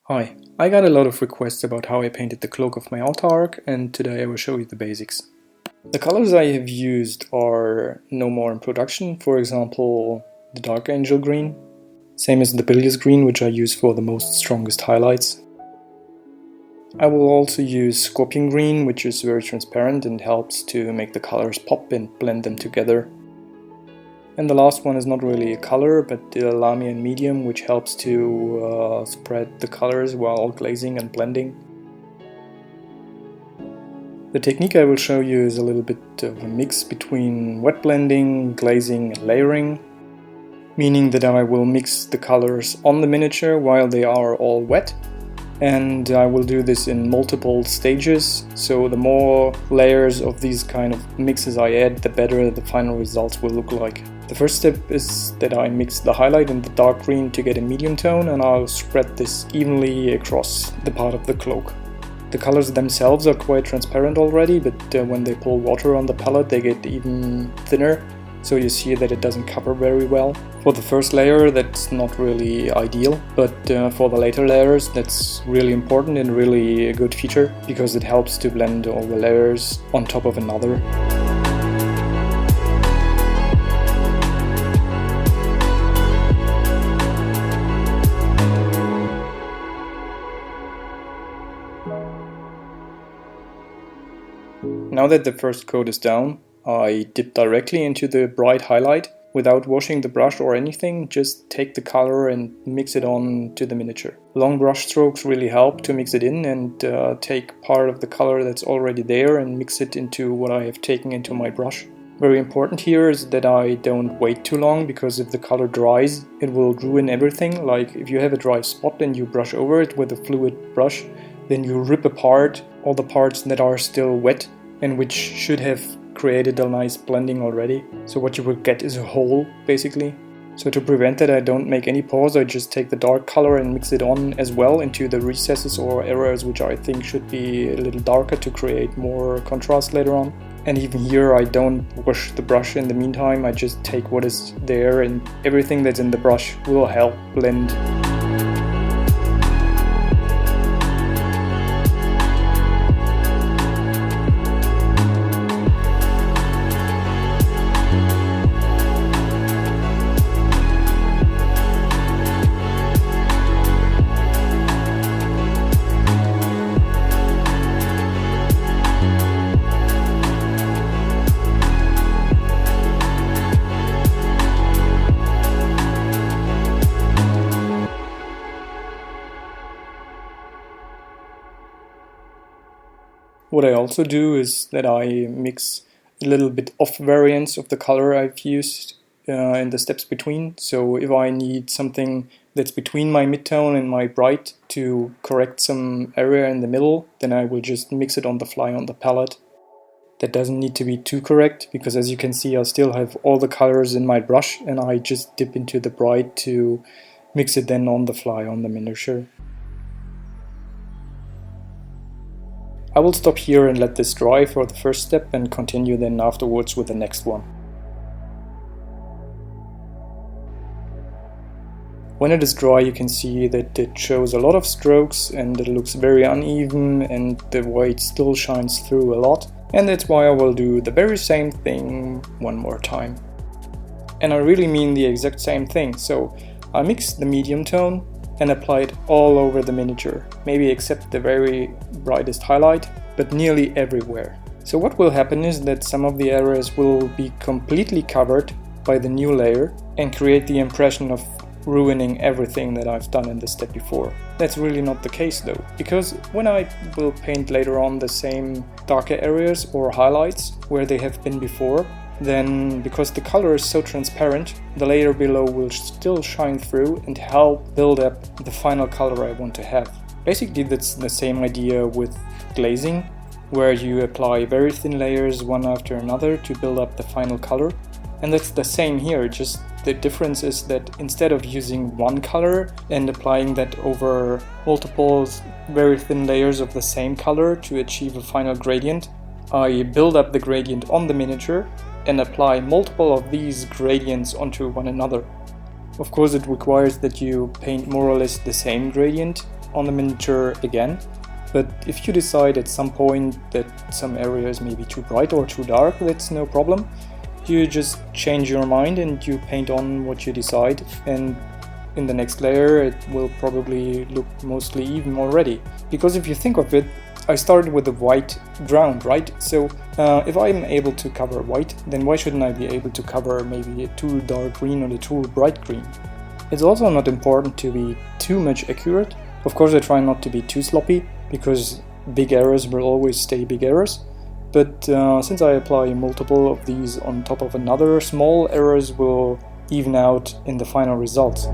Hi, I got a lot of requests about how I painted the cloak of my Autarch, and today I will show you the basics. The colors I have used are no more in production, for example the dark angel green, same as the bilious green, which I use for the most strongest highlights. I will also use scorpion green, which is very transparent and helps to make the colors pop and blend them together. And the last one is not really a color, but the Lamian medium, which helps to spread the colors while glazing and blending. The technique I will show you is a little bit of a mix between wet blending, glazing and layering, meaning that I will mix the colors on the miniature while they are all wet. And I will do this in multiple stages, so the more layers of these kind of mixes I add, the better the final results will look like. The first step is that I mix the highlight and the dark green to get a medium tone, and I'll spread this evenly across the part of the cloak. The colors themselves are quite transparent already, but when they pull water on the palette they get even thinner, so you see that it doesn't cover very well. For the first layer that's not really ideal, but for the later layers that's really important and really a good feature, because it helps to blend all the layers on top of another. Now that the first coat is down, I dip directly into the bright highlight without washing the brush or anything, just take the color and mix it on to the miniature. Long brush strokes really help to mix it in and take part of the color that's already there and mix it into what I have taken into my brush. Very important here is that I don't wait too long, because if the color dries it will ruin everything. Like if you have a dry spot and you brush over it with a fluid brush, then you rip apart all the parts that are still wet and which should have created a nice blending already. So what you will get is a hole, basically. So to prevent that I don't make any pause, I just take the dark color and mix it on as well into the recesses or areas which I think should be a little darker to create more contrast later on. And even here I don't wash the brush in the meantime, I just take what is there and everything that's in the brush will help blend. What I also do is that I mix a little bit off variants of the color I've used in the steps between. So if I need something that's between my midtone and my bright to correct some area in the middle, then I will just mix it on the fly on the palette. That doesn't need to be too correct, because as you can see I still have all the colors in my brush and I just dip into the bright to mix it then on the fly on the miniature. I will stop here and let this dry for the first step and continue then afterwards with the next one. When it is dry you can see that it shows a lot of strokes and it looks very uneven and the white still shines through a lot, and that's why I will do the very same thing one more time. And I really mean the exact same thing, so I mix the medium tone and apply it all over the miniature, maybe except the very brightest highlight, but nearly everywhere. So what will happen is that some of the areas will be completely covered by the new layer and create the impression of ruining everything that I've done in the step before. That's really not the case though, because when I will paint later on the same darker areas or highlights where they have been before, then because the color is so transparent, the layer below will still shine through and help build up the final color I want to have. Basically that's the same idea with glazing, where you apply very thin layers one after another to build up the final color. And that's the same here, just the difference is that instead of using one color and applying that over multiple very thin layers of the same color to achieve a final gradient, I build up the gradient on the miniature and apply multiple of these gradients onto one another. Of course it requires that you paint more or less the same gradient on the miniature again. But if you decide at some point that some areas may be too bright or too dark, that's no problem. You just change your mind and you paint on what you decide, and in the next layer it will probably look mostly even already. Because if you think of it, I started with a white ground, right? So if I'm able to cover white, then why shouldn't I be able to cover maybe a too dark green or a too bright green? It's also not important to be too much accurate. Of course I try not to be too sloppy, because big errors will always stay big errors. But since I apply multiple of these on top of another, small errors will even out in the final results.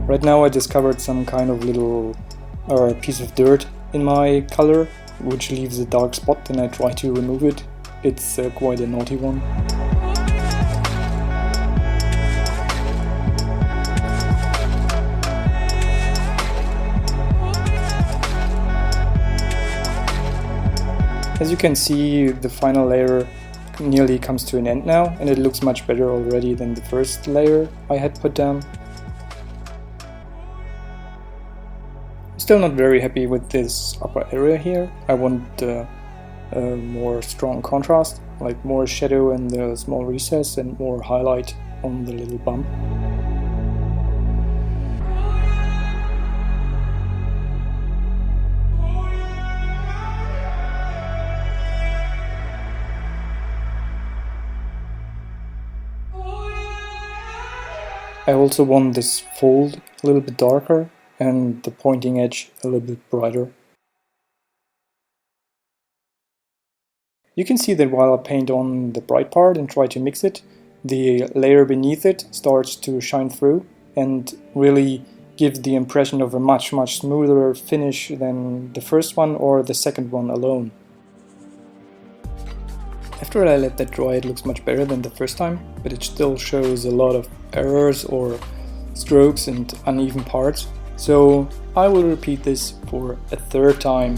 Right now I discovered some kind of little piece of dirt in my color, which leaves a dark spot, and I try to remove it. It's quite a naughty one. As you can see, the final layer nearly comes to an end now, and it looks much better already than the first layer I had put down. Still not very happy with this upper area here. I want a more strong contrast, like more shadow in the small recess and more highlight on the little bump. I also want this fold a little bit darker and the pointing edge a little bit brighter. You can see that while I paint on the bright part and try to mix it, the layer beneath it starts to shine through and really gives the impression of a much smoother finish than the first one or the second one alone. After I let that dry, it looks much better than the first time, but it still shows a lot of errors or strokes and uneven parts. So I will repeat this for a third time.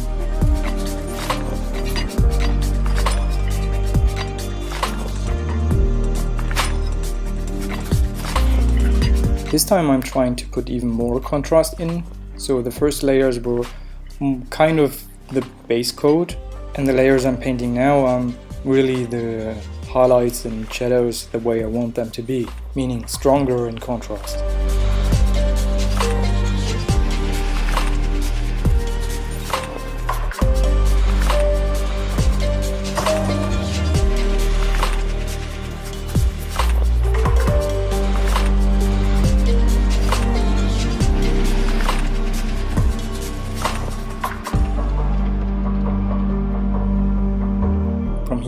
This time I'm trying to put even more contrast in, so the first layers were kind of the base coat, and the layers I'm painting now are really the highlights and shadows the way I want them to be, meaning stronger in contrast.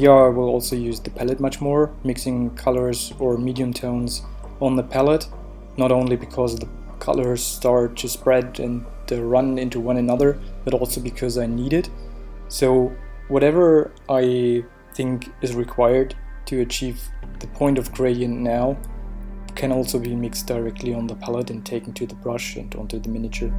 Here I will also use the palette much more, mixing colors or medium tones on the palette, not only because the colors start to spread and run into one another, but also because I need it. So whatever I think is required to achieve the point of gradient now can also be mixed directly on the palette and taken to the brush and onto the miniature.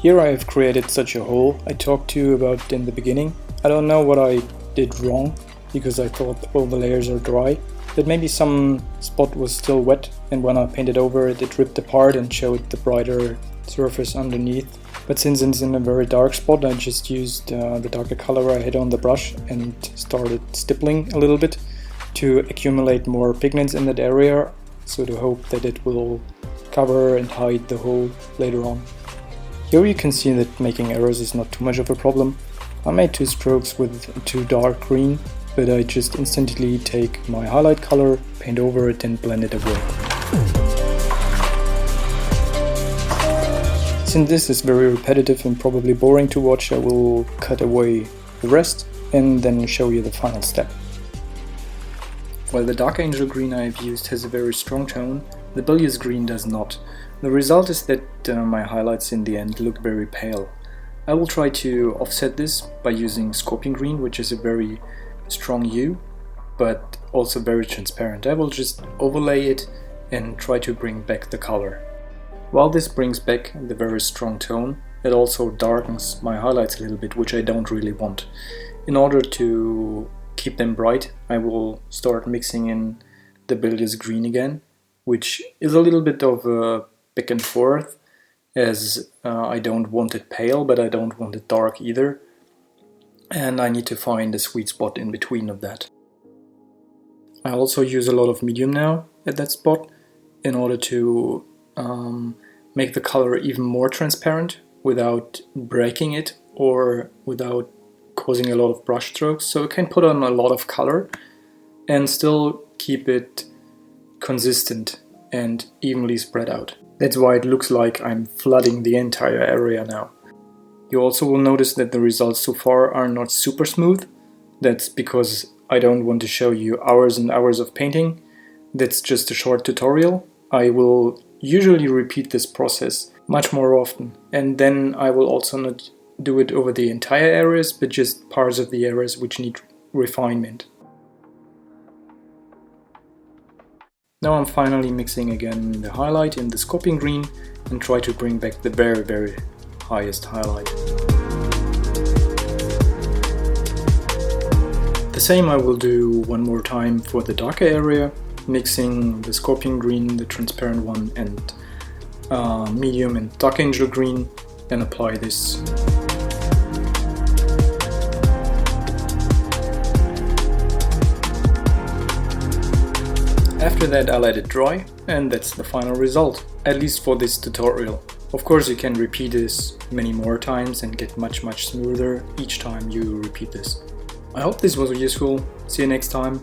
Here I have created such a hole I talked to you about in the beginning. I don't know what I did wrong, because I thought all the layers are dry, but maybe some spot was still wet, and when I painted over it, it ripped apart and showed the brighter surface underneath. But since it's in a very dark spot, I just used the darker color I had on the brush and started stippling a little bit to accumulate more pigments in that area, so to hope that it will cover and hide the hole later on. Here you can see that making errors is not too much of a problem. I made 2 strokes with too dark green, but I just instantly take my highlight color, paint over it and blend it away. Since this is very repetitive and probably boring to watch, I will cut away the rest and then show you the final step. While the dark angel green I have used has a very strong tone, the bilious green does not. The result is that my highlights in the end look very pale. I will try to offset this by using Scorpion Green, which is a very strong hue, but also very transparent. I will just overlay it and try to bring back the color. While this brings back the very strong tone, it also darkens my highlights a little bit, which I don't really want. In order to keep them bright, I will start mixing in the Builder's Green again, which is a little bit of a back and forth, as I don't want it pale, but I don't want it dark either. And I need to find a sweet spot in between of that. I also use a lot of medium now at that spot in order to make the color even more transparent without breaking it or without causing a lot of brush strokes. So I can put on a lot of color and still keep it consistent and evenly spread out. That's why it looks like I'm flooding the entire area now. You also will notice that the results so far are not super smooth. That's because I don't want to show you hours and hours of painting. That's just a short tutorial. I will usually repeat this process much more often, and then I will also not do it over the entire areas, but just parts of the areas which need refinement. Now I'm finally mixing again the highlight in the Scorpion Green and try to bring back the very highest highlight. The same I will do one more time for the darker area, mixing the Scorpion Green, the transparent one, and medium and Dark Angel Green, and apply this. After that I let it dry, and that's the final result, at least for this tutorial. Of course you can repeat this many more times and get much smoother each time you repeat this. I hope this was useful. See you next time.